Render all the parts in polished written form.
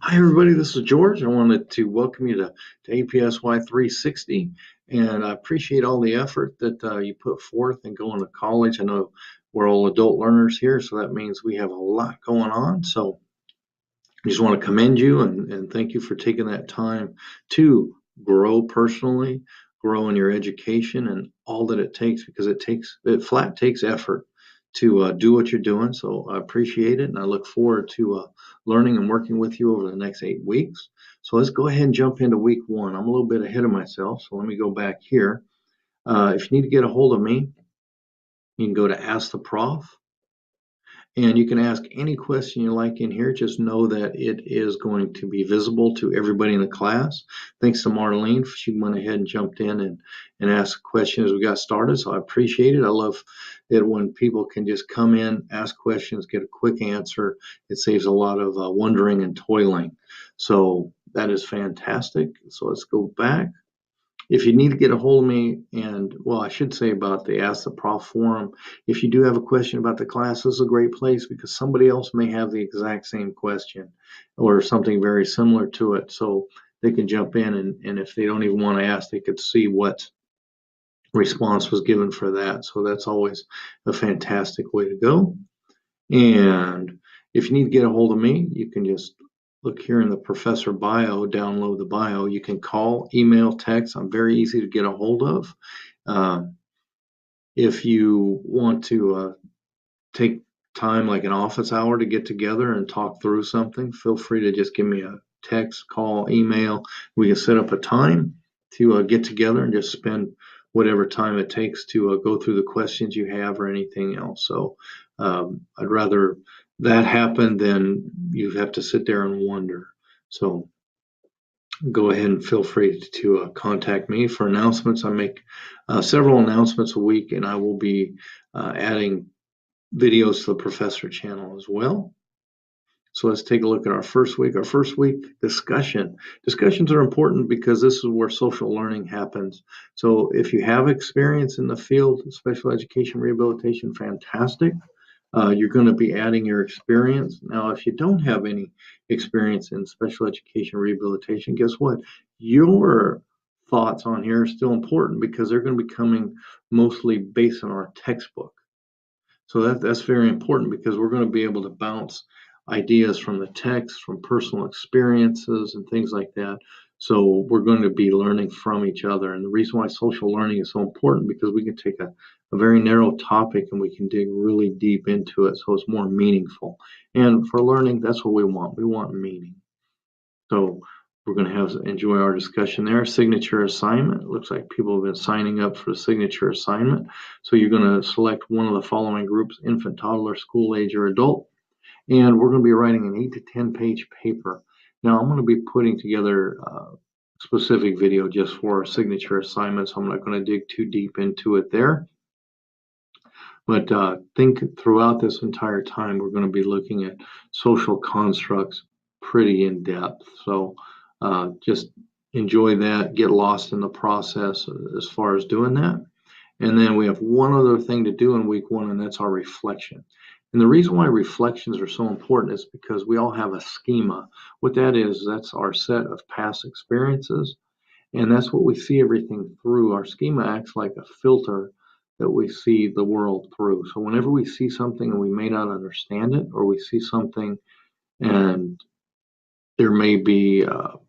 Hi, everybody. This is George. I wanted to welcome you to APSY360, and I appreciate all the effort that you put forth in going to college. I know we're all adult learners here, so that means we have a lot going on. So I just want to commend you and thank you for taking that time to grow personally, grow in your education, and all that it takes because it takes effort to do what you're doing. So I appreciate it, and I look forward to learning and working with you over the next 8 weeks. So let's go ahead and jump into week one. I'm a little bit ahead of myself, so let me go back here. If you need to get a hold of me, you can go to Ask the Prof. And you can ask any question you like in here. Just know that it is going to be visible to everybody in the class. Thanks to Marlene. She went ahead and jumped in and asked a question as we got started. So I appreciate it. I love it when people can just come in, ask questions, get a quick answer. It saves a lot of wondering and toiling. So that is fantastic. So let's go back. If you need to get a hold of me, and well, I should say about the Ask the Prof forum, if you do have a question about the class, this is a great place because somebody else may have the exact same question or something very similar to it. So they can jump in, and if they don't even want to ask, they could see what response was given for that. So that's always a fantastic way to go. And if you need to get a hold of me, you can just look here in the professor bio, download the bio. You can call, email, text. I'm very easy to get a hold of. If you want to take time like an office hour to get together and talk through something, feel free to just give me a text, call, email. We can set up a time to get together and just spend whatever time it takes to go through the questions you have or anything else. So I'd rather that happen than you have to sit there and wonder. So go ahead and feel free to contact me for announcements. I make several announcements a week, and I will be adding videos to the Professor channel as well. So let's take a look at our first week. Our first week discussion. Discussions are important because this is where social learning happens. So if you have experience in the field of special education rehabilitation, fantastic. You're going to be adding your experience. Now, if you don't have any experience in special education rehabilitation, guess what? Your thoughts on here are still important because they're going to be coming mostly based on our textbook. So that's very important because we're going to be able to bounce ideas from the text, from personal experiences and things like that. So we're going to be learning from each other. And the reason why social learning is so important because we can take a very narrow topic and we can dig really deep into it so it's more meaningful. And for learning, that's what we want. We want meaning. So we're going to enjoy our discussion there. Signature assignment. It looks like people have been signing up for the signature assignment. So you're going to select one of the following groups: infant, toddler, school age, or adult. And we're going to be writing an 8 to 10 page paper. Now I'm going to be putting together a specific video just for our signature assignments. I'm not going to dig too deep into it there. But think throughout this entire time, we're going to be looking at social constructs pretty in depth. So just enjoy that, get lost in the process as far as doing that. And then we have one other thing to do in week one, and that's our reflection. And the reason why reflections are so important is because we all have a schema. What that is, that's our set of past experiences, and that's what we see everything through. Our schema acts like a filter that we see the world through. So whenever we see something and we may not understand it, or we see something and there may be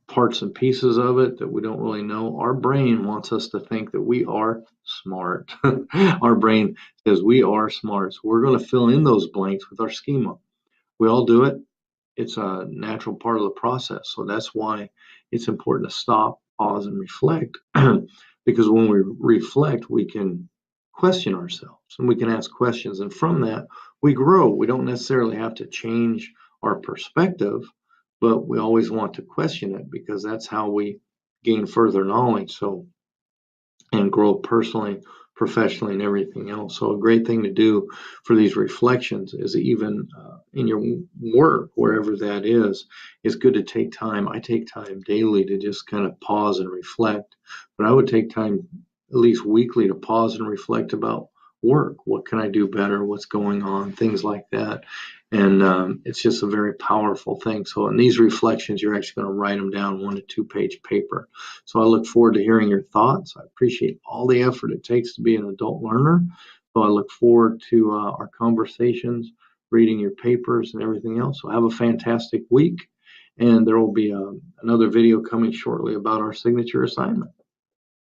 parts and pieces of it that we don't really know, our brain wants us to think that we are smart. Our brain says we are smart. So we're going to fill in those blanks with our schema. We all do it. It's a natural part of the process. So that's why it's important to stop, pause, and reflect. Because when we reflect, we can question ourselves and we can ask questions. And from that, we grow. We don't necessarily have to change our perspective, but we always want to question it because that's how we gain further knowledge. So, and grow personally, professionally, and everything else. So a great thing to do for these reflections is even in your work, wherever that is, it's good to take time. I take time daily to just kind of pause and reflect, but I would take time at least weekly to pause and reflect about work. What can I do better? What's going on? Things like that. And it's just a very powerful thing. So in these reflections, you're actually going to write them down 1 to 2 page paper. So I look forward to hearing your thoughts. I appreciate all the effort it takes to be an adult learner. So I look forward to our conversations, reading your papers and everything else. So have a fantastic week. And there will be another video coming shortly about our signature assignment.